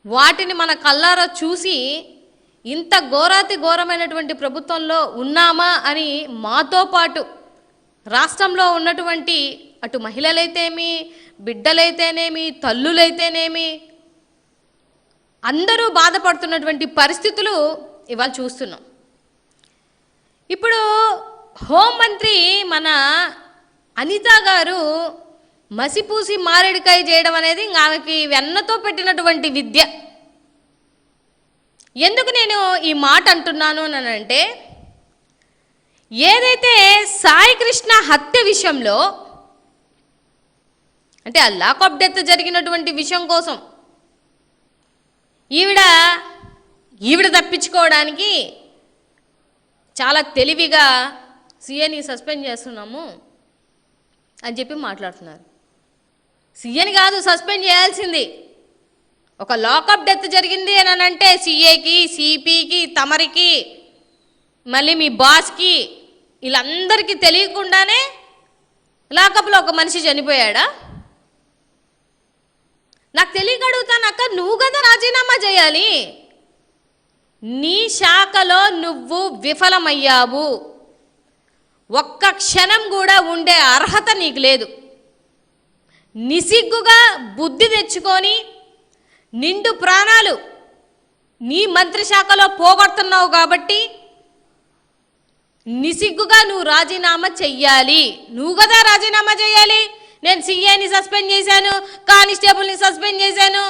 వాటిని మన కళ్ళారా చూసి ఇంత ఘోరాతి ఘోరమైనటువంటి ప్రభుత్వంలో ఉన్నామా అని మాతో పాటు రాష్ట్రంలో ఉన్నటువంటి అటు మహిళలైతేమి, బిడ్డలైతేనేమి, తల్లులైతేనేమి అందరూ బాధపడుతున్నటువంటి పరిస్థితులు ఇవాళ చూస్తున్నాం. ఇప్పుడు హోంమంత్రి మన అనిత గారు మసిపూసి మారేడికాయ చేయడం అనేది ఆమెకి వెన్నతో పెట్టినటువంటి విద్య. ఎందుకు నేను ఈ మాట అంటున్నాను అని అంటే, ఏదైతే సాయి కృష్ణ హత్య విషయంలో అంటే ఆ లాక్ ఆఫ్ డెత్ జరిగినటువంటి విషయం కోసం ఈవిడ తప్పించుకోవడానికి చాలా తెలివిగా సీఏని సస్పెండ్ చేస్తున్నాము అని చెప్పి మాట్లాడుతున్నారు. సీఏని కాదు సస్పెండ్ చేయాల్సింది. ఒక లాకప్ డెత్ జరిగింది అని అంటే సీఏకి, సిపికి, తమరికి, మళ్ళీ మీ బాస్కి, వీళ్ళందరికీ తెలియకుండానే లాకప్లో ఒక మనిషి చనిపోయాడా? నాకు తెలియక అడుగుతాను అక్క, నువ్వు కదా రాజీనామా చేయాలి. నీ శాఖలో నువ్వు విఫలమయ్యావు. ఒక్క క్షణం కూడా ఉండే అర్హత నీకు లేదు. నిసిగ్గుగా బుద్ధి తెచ్చుకొని నిండు ప్రాణాలు నీ మంత్రి శాఖలో పోగొడుతున్నావు కాబట్టి నిసిగ్గుగా నువ్వు రాజీనామా చెయ్యాలి. నువ్వు కదా రాజీనామా చేయాలి. నేను సీఏని సస్పెండ్ చేశాను, కానిస్టేబుల్ని సస్పెండ్ చేశాను,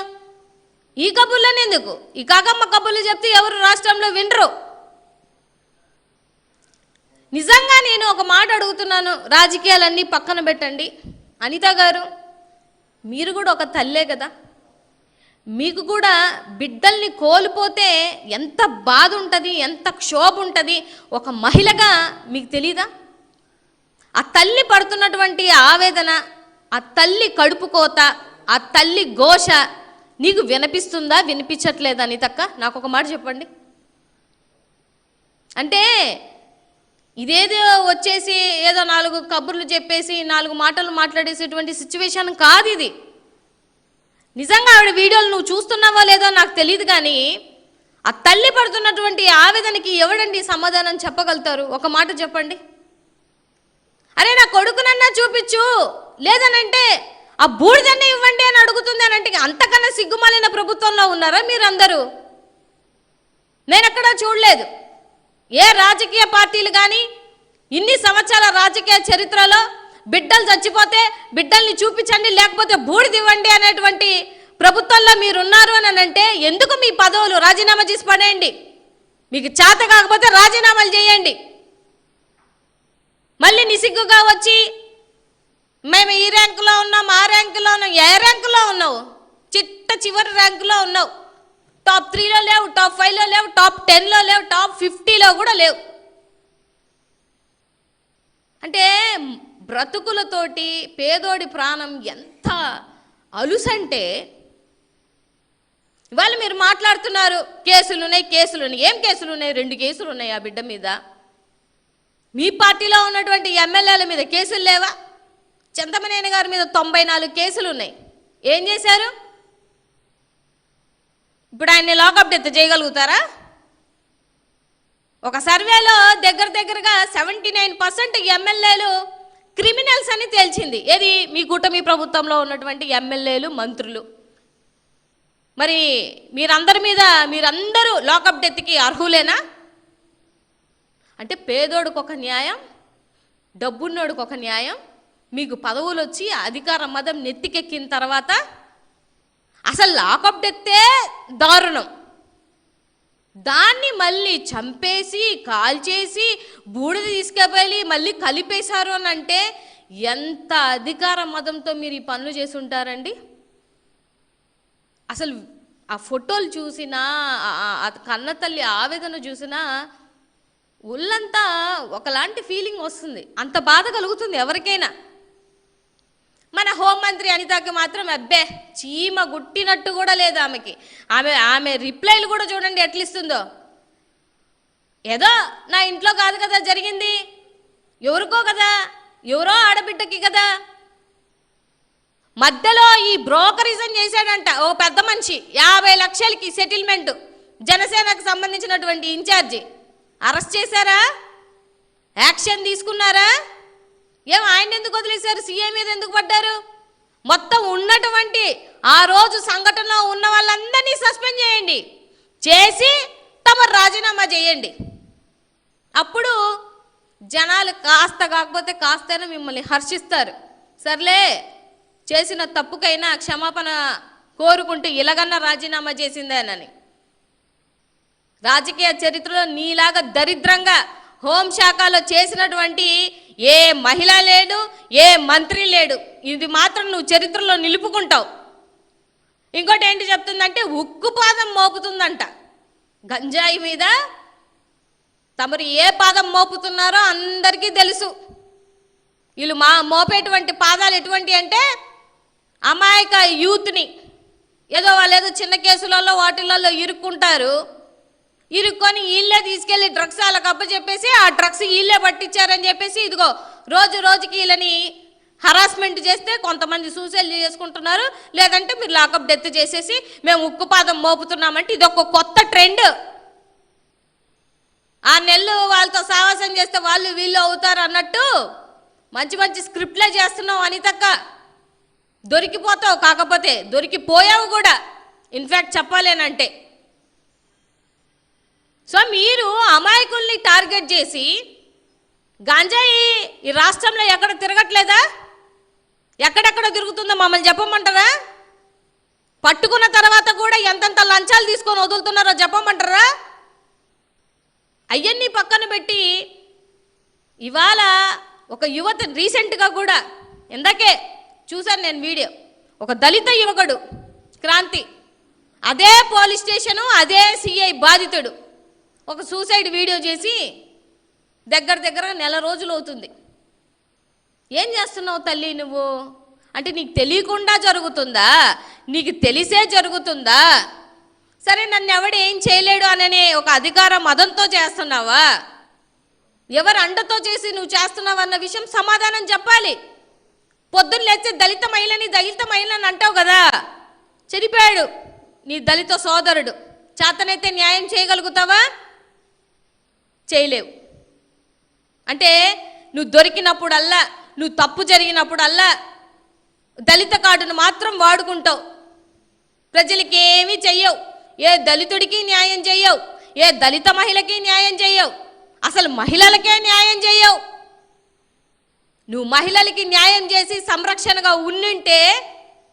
ఈ కబుర్లను ఎందుకు? ఈ కాకమ్మ కబుర్లు చెప్తే ఎవరు రాష్ట్రంలో వినరు. నిజంగా నేను ఒక మాట అడుగుతున్నాను, రాజకీయాలన్నీ పక్కన పెట్టండి. అనిత గారు, మీరు కూడా ఒక తల్లే కదా. మీకు కూడా బిడ్డల్ని కోల్పోతే ఎంత బాధ ఉంటుంది, ఎంత క్షోభ ఉంటుంది ఒక మహిళగా మీకు తెలీదా? ఆ తల్లి పడుతున్నటువంటి ఆవేదన, ఆ తల్లి కడుపు కోత, ఆ తల్లి ఘోష నీకు వినిపిస్తుందా, వినిపించట్లేదా? అనితక్క, నాకు ఒక మాట చెప్పండి. అంటే ఇదేదో వచ్చేసి ఏదో 4 కబుర్లు చెప్పేసి 4 మాటలు మాట్లాడేసేటువంటి సిచ్యువేషన్ కాదు ఇది. నిజంగా ఆవిడ వీడియోలు నువ్వు చూస్తున్నావో లేదో నాకు తెలియదు, కానీ ఆ తల్లి పడుతున్నటువంటి ఆవేదనకి ఎవడండి సమాధానం చెప్పగలుగుతారు? ఒక మాట చెప్పండి. అరే నా కొడుకునన్నా చూపించు, లేదనంటే ఆ బూడిదన్నీ ఇవ్వండి అని అడుగుతుంది అని అంటే అంతకన్నా సిగ్గుమాలిన ప్రభుత్వంలో ఉన్నారా మీరందరూ? నేను ఎక్కడా చూడలేదు. ఏ రాజకీయ పార్టీలు కానీ ఇన్ని సంవత్సరాల రాజకీయ చరిత్రలో బిడ్డలు చచ్చిపోతే బిడ్డల్ని చూపించండి, లేకపోతే బూడిద ఇవ్వండి అనేటువంటి ప్రభుత్వంలో మీరున్నారు అని అంటే ఎందుకు మీ పదవులు రాజీనామా చేసి పడేయండి. మీకు చేత కాకపోతే రాజీనామాలు చేయండి. మళ్ళీ నిసిగ్గుగా వచ్చి మేము ఈ ర్యాంకులో ఉన్నాం, ఆ ర్యాంకులో ఉన్నాం. ఏ ర్యాంకులో ఉన్నావు? చివరి ర్యాంకులో ఉన్నావు. టాప్ 3లో లేవు, టాప్ 5లో లేవు, టాప్ 10లో లేవు, టాప్ 50లో కూడా లేవు. అంటే బ్రతుకులతోటి పేదోడి ప్రాణం ఎంత అలుసంటే ఇవాళ మీరు మాట్లాడుతున్నారు కేసులున్నాయి. ఏం కేసులు ఉన్నాయి? 2 కేసులు ఉన్నాయి ఆ బిడ్డ మీద. మీ పార్టీలో ఉన్నటువంటి ఎమ్మెల్యేల మీద కేసులు లేవా? చింతమనేని గారి మీద 94 కేసులు ఉన్నాయి. ఏం చేశారు? ఇప్పుడు ఆయన్ని లాకప్ డెత్ చేయగలుగుతారా? ఒక సర్వేలో దగ్గరగా 79% ఎమ్మెల్యేలు క్రిమినల్స్ అని తేల్చింది. ఏది? మీ కూటమి ప్రభుత్వంలో ఉన్నటువంటి ఎమ్మెల్యేలు, మంత్రులు. మరి మీరందరూ లాకప్ డెత్కి అర్హులేనా? అంటే పేదోడికి ఒక న్యాయం, డబ్బున్నోడికి ఒక న్యాయం. మీకు పదవులు వచ్చి అధికార మదం నెత్తికెక్కిన తర్వాత అసలు లాకప్ డెత్తే దారుణం. దాన్ని మళ్ళీ చంపేసి, కాల్చేసి, బూడిద తీసుకెళ్ళి మళ్ళీ కలిపేశారు అని అంటే ఎంత అధికార మదంతో మీరు ఈ పనులు చేసి ఉంటారండి? అసలు ఆ ఫోటోలు చూసినా, కన్నతల్లి ఆవేదన చూసినా ఒళ్ళంతా ఒకలాంటి ఫీలింగ్ వస్తుంది. అంత బాధ కలుగుతుంది ఎవరికైనా. మన హోంమంత్రి అనితకి మాత్రం అబ్బే చీమ గుట్టినట్టు కూడా లేదు ఆమెకి. ఆమె రిప్లైలు కూడా చూడండి ఎట్లా ఇస్తుందో. ఏదో నా ఇంట్లో కాదు కదా జరిగింది, ఎవరికో కదా, ఎవరో ఆడబిడ్డకి కదా. మధ్యలో ఈ బ్రోకరిజం చేశాడంట ఓ పెద్ద మనిషి, 50 లక్షలకి సెటిల్మెంట్, జనసేనకు సంబంధించినటువంటి ఇన్ఛార్జి. అరెస్ట్ చేశారా? యాక్షన్ తీసుకున్నారా? ఏం ఆయన ఎందుకు వదిలేశారు? సీఎం మీద ఎందుకు పడ్డారు? మొత్తం ఉన్నటువంటి ఆ రోజు సంఘటనలో ఉన్న వాళ్ళందరినీ సస్పెండ్ చేయండి, చేసి తమ రాజీనామా చేయండి. అప్పుడు జనాలు కాస్త కాకపోతే కాస్తైనా మిమ్మల్ని హర్షిస్తారు. సర్లే, చేసిన తప్పుకైనా క్షమాపణ కోరుకుంటూ ఇలాగన్నా రాజీనామా చేసిందేనని. రాజకీయ చరిత్రలో నీలాగా దరిద్రంగా హోంశాఖలో చేసినటువంటి ఏ మహిళ లేడు, ఏ మంత్రి లేడు. ఇది మాత్రం నువ్వు చరిత్రలో నిలుపుకుంటావు. ఇంకోటి ఏంటి చెప్తుందంటే ఉక్కుపాదం మోపుతుందంట. గంజాయి మీద తమరు ఏ పాదం మోపుతున్నారో అందరికీ తెలుసు. వీళ్ళు మోపేటువంటి పాదాలు ఎటువంటి అంటే అమాయక యూత్ని ఏదో వాళ్ళు ఏదో చిన్న కేసులలో వాటిలలో ఇరుక్కుంటారు, ఇరుక్కొని వీళ్ళే తీసుకెళ్ళి డ్రగ్స్ వాళ్ళకి అప్పచెప్పేసి ఆ డ్రగ్స్ వీళ్ళే పట్టించారని చెప్పేసి ఇదిగో రోజు రోజుకి వీళ్ళని హరాస్మెంట్ చేస్తే కొంతమంది సూసైడ్ చేసుకుంటున్నారు, లేదంటే మీరు లాకప్ డెత్ చేసేసి మేము ఉక్కుపాదం మోపుతున్నామంటే ఇది ఒక కొత్త ట్రెండ్. ఆ నెల్లు వాళ్ళతో సావాసం చేస్తే వాళ్ళు వీళ్ళు అవుతారు అన్నట్టు మంచి మంచి స్క్రిప్ట్లే చేస్తున్నావు అనితక్క. దొరికిపోతావు, కాకపోతే దొరికిపోయావు కూడా ఇన్ఫ్యాక్ట్ చెప్పాలేనంటే. సో మీరు అమాయకుల్ని టార్గెట్ చేసి గాంజాయి ఈ రాష్ట్రంలో ఎక్కడ తిరగట్లేదా? ఎక్కడెక్కడ తిరుగుతుందో మమ్మల్ని చెప్పమంటారా? పట్టుకున్న తర్వాత కూడా ఎంతెంత లంచాలు తీసుకొని వదులుతున్నారో చెప్పమంటారా? అవన్నీ పక్కన పెట్టి ఇవాళ ఒక యువత రీసెంట్గా కూడా ఇందాకే చూశాను నేను వీడియో, ఒక దళిత యువకుడు క్రాంతి, అదే పోలీస్ స్టేషను అదే సిఐ బాధితుడు ఒక సూసైడ్ వీడియో చేసి దగ్గర నెల రోజులు అవుతుంది. ఏం చేస్తున్నావు తల్లి నువ్వు? అంటే నీకు తెలియకుండా జరుగుతుందా? నీకు తెలిసే జరుగుతుందా? సరే, నన్ను ఎవడు ఏం చేయలేడు అనే ఒక అధికార మదంతో చేస్తున్నావా? ఎవరు అండతో చేసి నువ్వు చేస్తున్నావు అన్న విషయం సమాధానం చెప్పాలి. పొద్దున్న లేస్తే దళిత మహిళని అంటావు కదా, చనిపోయాడు నీ దళిత సోదరుడు, చేతనైతే న్యాయం చేయగలుగుతావా? చేయలేవు. అంటే నువ్వు దొరికినప్పుడల్లా, నువ్వు తప్పు జరిగినప్పుడల్లా దళిత కార్డును మాత్రం వాడుకుంటావు, ప్రజలకి ఏమీ చెయ్యవు. ఏ దళితుడికి న్యాయం చెయ్యవు, ఏ దళిత మహిళకి న్యాయం చెయ్యవు, అసలు మహిళలకే న్యాయం చెయ్యవు. నువ్వు మహిళలకి న్యాయం చేసి సంరక్షణగా ఉండింటే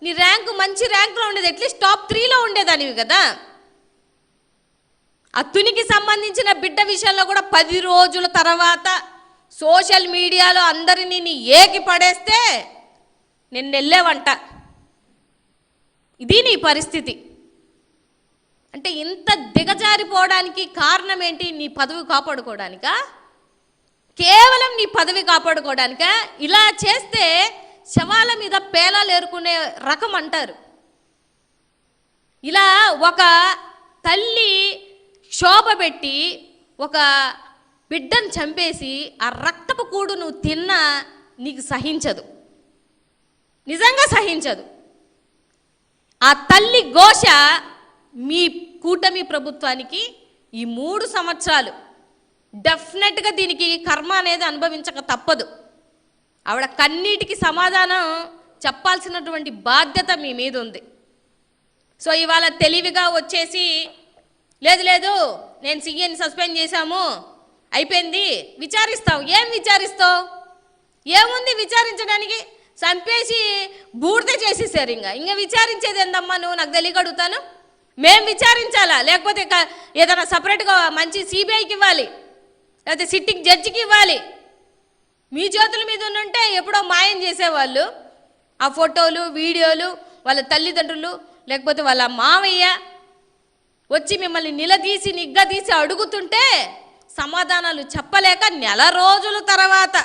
నీ ర్యాంకు మంచి ర్యాంకులో ఉండేది, అట్లీస్ట్ టాప్ 3లో ఉండేదానివి కదా. అతునికి సంబంధించిన బిడ్డ విషయంలో కూడా 10 రోజుల తర్వాత సోషల్ మీడియాలో అందరినీ నీ ఏకి పడేస్తే నేను వెళ్ళేవంట. ఇది నీ పరిస్థితి. అంటే ఇంత దిగజారిపోవడానికి కారణం ఏంటి? నీ పదవి కాపాడుకోవడానికా? కేవలం నీ పదవి కాపాడుకోవడానికా? ఇలా చేస్తే శవాల మీద పేలాలు ఏరుకునే రకం అంటారు. ఇలా ఒక తల్లి క్షోభ పెట్టి ఒక బిడ్డను చంపేసి ఆ రక్తపు కూడు నువ్వు తిన్నా నీకు సహించదు, నిజంగా సహించదు. ఆ తల్లి ఘోష మీ కూటమి ప్రభుత్వానికి ఈ 3 సంవత్సరాలు డెఫినెట్గా దీనికి కర్మ అనేది అనుభవించక తప్పదు. ఆవిడ కన్నీటికి సమాధానం చెప్పాల్సినటువంటి బాధ్యత మీ మీద ఉంది. సో ఇవాళ తెలివిగా వచ్చేసి లేదు నేను సీఎని సస్పెండ్ చేశాము అయిపోయింది విచారిస్తావు. ఏం విచారిస్తావు? ఏముంది విచారించడానికి? చంపేసి బూడిద చేసేసారు. ఇంకా విచారించేది ఏందమ్మా నువ్వు? నాకు తెలియగడుగుతాను. మేము విచారించాలా? లేకపోతే ఏదైనా సపరేట్గా మంచి సిబిఐకి ఇవ్వాలి, లేకపోతే సిట్టింగ్ జడ్జికి ఇవ్వాలి. మీ చేతుల మీద ఉంటే ఎప్పుడో మాయం చేసేవాళ్ళు. ఆ ఫోటోలు వీడియోలు వాళ్ళ తల్లిదండ్రులు లేకపోతే వాళ్ళ మావయ్య వచ్చి మిమ్మల్ని నిలదీసి నిగ్గదీసి అడుగుతుంటే సమాధానాలు చెప్పలేక నెల రోజుల తర్వాత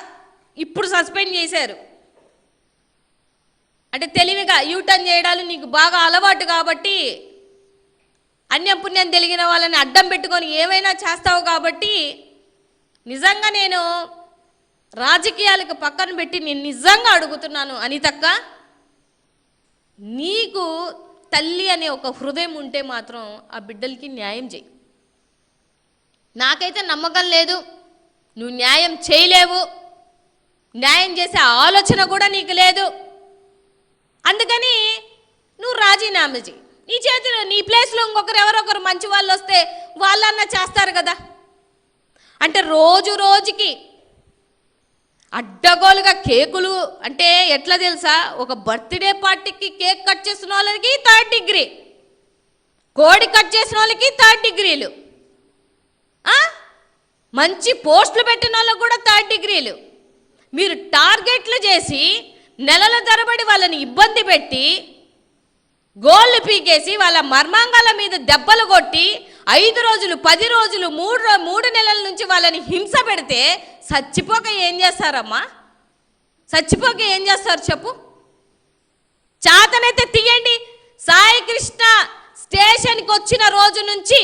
ఇప్పుడు సస్పెండ్ చేశారు. అంటే తెలివిగా యూటర్న్ చేయడాలు నీకు బాగా అలవాటు కాబట్టి, అన్యం పుణ్యం తెలిగిన వాళ్ళని అడ్డం పెట్టుకొని ఏమైనా చేస్తావు కాబట్టి, నిజంగా నేను రాజకీయాలకు పక్కన పెట్టి నేను నిజంగా అడుగుతున్నాను అనితక్క, నీకు తల్లి అనే ఒక హృదయం ఉంటే మాత్రం ఆ బిడ్డలకి న్యాయం చేయి. నాకైతే నమ్మకం లేదు, నువ్వు న్యాయం చేయలేవు, న్యాయం చేసే ఆలోచన కూడా నీకు లేదు. అందుకని నువ్వు రాజీనామా చేయి. నీ చేతిలో నీ ప్లేస్లో ఇంకొకరు ఎవరొకరు మంచి వాళ్ళు వస్తే వాళ్ళన్నా చేస్తారు కదా. అంటే రోజు రోజుకి అడ్డగోలుగా కేకులు అంటే ఎట్లా తెలుసా, ఒక బర్త్డే పార్టీకి కేక్ కట్ చేసిన వాళ్ళకి 3rd డిగ్రీ, కోడి కట్ చేసిన వాళ్ళకి 3rd డిగ్రీలు, మంచి పోస్టులు పెట్టిన వాళ్ళకి కూడా 3rd డిగ్రీలు. మీరు టార్గెట్లు చేసి నెలల తరబడి వాళ్ళని ఇబ్బంది పెట్టి గోళ్ళు పీకేసి వాళ్ళ మర్మాంగాల మీద దెబ్బలు కొట్టి 5 రోజులు 10 రోజులు 3 నెలల నుంచి వాళ్ళని హింస పెడితే చచ్చిపోక ఏం చేస్తారమ్మా? చచ్చిపోక ఏం చేస్తారు చెప్పు? చాతనైతే తీయండి. సాయి కృష్ణ స్టేషన్కి వచ్చిన రోజు నుంచి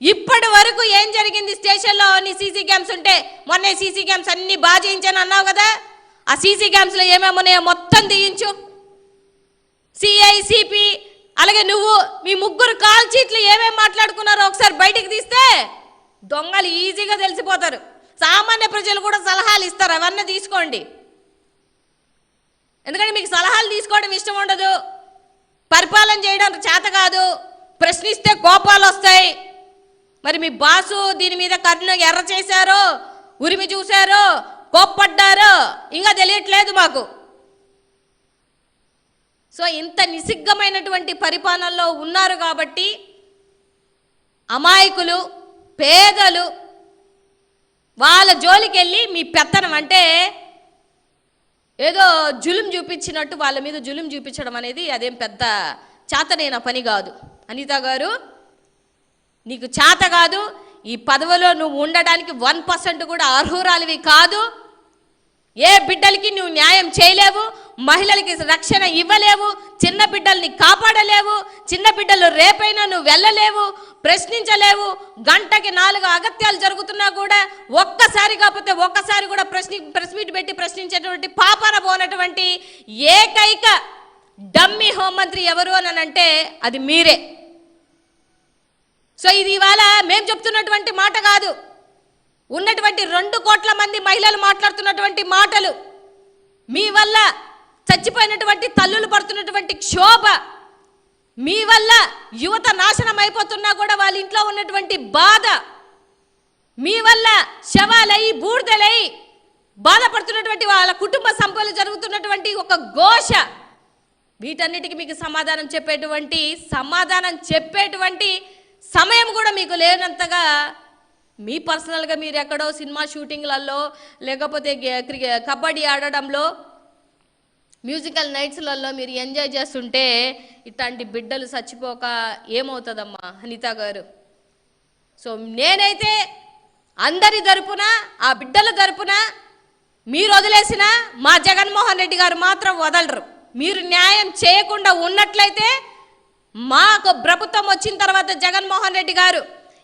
ఇప్పటి వరకు ఏం జరిగింది స్టేషన్లో? అన్ని సీసీ క్యామ్స్ ఉంటే మొన్నే సీసీ క్యామ్స్ అన్ని బాగా చేయించాను అన్నావు కదా, ఆ సీసీ క్యామ్స్లో ఏమేమి ఉన్నాయో మొత్తం తీయించు. సిఐ సిపి అలాగే నువ్వు మీ ముగ్గురు కాల్ చీట్లు ఏమేమి మాట్లాడుకున్నారో ఒకసారి బయటికి తీస్తే దొంగలు ఈజీగా తెలిసిపోతారు. సామాన్య ప్రజలు కూడా సలహాలు ఇస్తారు, అవన్నీ తీసుకోండి. ఎందుకంటే మీకు సలహాలు తీసుకోవడం ఇష్టం ఉండదు, పరిపాలన చేయడం చేత కాదు, ప్రశ్నిస్తే కోపాలు వస్తాయి. మరి మీ బాసు దీని మీద కన్ను ఎర్ర చేశారో, ఉరిమి చూశారో, కోప్పడ్డారో ఇంకా తెలియట్లేదు మాకు. సో ఇంత నిసిగ్గమైనటువంటి పరిపాలనలో ఉన్నారు కాబట్టి అమాయకులు పేదలు వాళ్ళ జోలికి వెళ్ళి మీ పెత్తనం అంటే ఏదో జులుం చూపించినట్టు వాళ్ళ మీద జులుం చూపించడం అనేది అదేం పెద్ద చేతనైన పని కాదు. అనిత గారు, నీకు చేత కాదు. ఈ పదవిలో నువ్వు ఉండడానికి 1% కూడా అర్హురాలివి కాదు. ఏ బిడ్డలకి నువ్వు న్యాయం చేయలేవు, మహిళలకి రక్షణ ఇవ్వలేవు, చిన్న బిడ్డల్ని కాపాడలేవు, చిన్న బిడ్డలు రేపైనా నువ్వు వెళ్ళలేవు, ప్రశ్నించలేవు. గంటకి 4 అగత్యాలు జరుగుతున్నా కూడా ఒక్కసారి కాకపోతే ఒక్కసారి కూడా ప్రెస్ మీట్ పెట్టి ప్రశ్నించేటువంటి పాపన పోనటువంటి ఏకైక డమ్మీ హోంమంత్రి ఎవరు అని అంటే అది మీరే. సో ఇది ఇవాళ మేము చెప్తున్నటువంటి మాట కాదు, ఉన్నటువంటి 2 కోట్ల మంది మహిళలు మాట్లాడుతున్నటువంటి మాటలు. మీ వల్ల చచ్చిపోయినటువంటి తల్లులు పడుతున్నటువంటి క్షోభ, మీ వల్ల యువత నాశనం అయిపోతున్నా కూడా వాళ్ళ ఇంట్లో ఉన్నటువంటి బాధ, మీ వల్ల శవాలై బూడిదలై బాధపడుతున్నటువంటి వాళ్ళ కుటుంబ సంపదలు జరుగుతున్నటువంటి ఒక ఘోష, వీటన్నిటికీ మీకు సమాధానం చెప్పేటువంటి సమయం కూడా మీకు లేనంతగా మీ పర్సనల్గా మీరు ఎక్కడో సినిమా షూటింగ్లలో లేకపోతే కబడ్డీ ఆడడంలో మ్యూజికల్ నైట్స్లలో మీరు ఎంజాయ్ చేస్తుంటే ఇట్లాంటి బిడ్డలు చచ్చిపోక ఏమవుతుందమ్మా అనిత గారు? సో నేనైతే అందరి తరపున ఆ బిడ్డల తరపున మీరు వదిలేసిన మా జగన్మోహన్ రెడ్డి గారు మాత్రం వదలరు. మీరు న్యాయం చేయకుండా ఉన్నట్లయితే మాకు ప్రభుత్వం వచ్చిన తర్వాత జగన్మోహన్ రెడ్డి గారు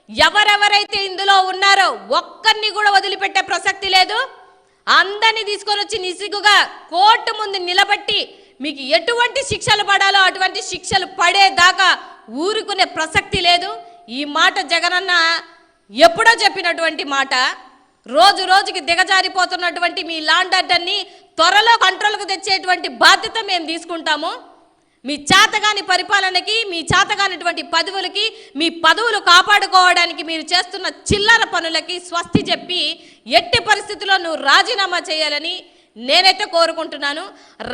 ఎవరెవరైతే ఇందులో ఉన్నారో ఒక్కరిని కూడా వదిలిపెట్టే ప్రసక్తి లేదు. అందరినీ తీసుకొని వచ్చి నిసిగ్గుగా కోర్టు ముందు నిలబెట్టి మీకు ఎటువంటి శిక్షలు పడాలో అటువంటి శిక్షలు పడేదాకా ఊరుకునే ప్రసక్తి లేదు. ఈ మాట జగనన్న ఎప్పుడో చెప్పినటువంటి మాట. రోజు రోజుకి దిగజారిపోతున్నటువంటి మీ లాండ్ ఆర్డర్ని త్వరలో కంట్రోల్కు తెచ్చేటువంటి బాధ్యత మేము తీసుకుంటాము. మీ చేతగాని పరిపాలనకి, మీ చేతగానిటువంటి పదవులకి, మీ పదవులు కాపాడుకోవడానికి మీరు చేస్తున్న చిల్లర పనులకి స్వస్తి చెప్పి ఎట్టి పరిస్థితుల్లో నువ్వు రాజీనామా చేయాలని నేనైతే కోరుకుంటున్నాను.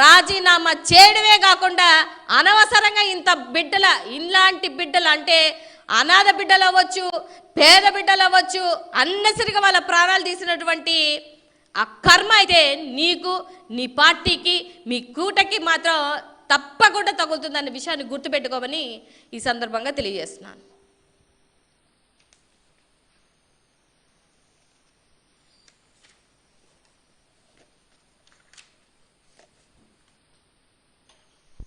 రాజీనామా చేయడమే కాకుండా అనవసరంగా ఇలాంటి బిడ్డలు అంటే అనాథ బిడ్డలు అవ్వచ్చు, పేద బిడ్డలు అవ్వచ్చు, అన్నసరిగా వాళ్ళ ప్రాణాలు తీసినటువంటి ఆ కర్మ అయితే నీకు, నీ పార్టీకి, మీ కూటకి మాత్రం తప్పకుండా తగులుతుందన్న విషయాన్ని గుర్తుపెట్టుకోమని ఈ సందర్భంగా తెలియజేస్తున్నాను.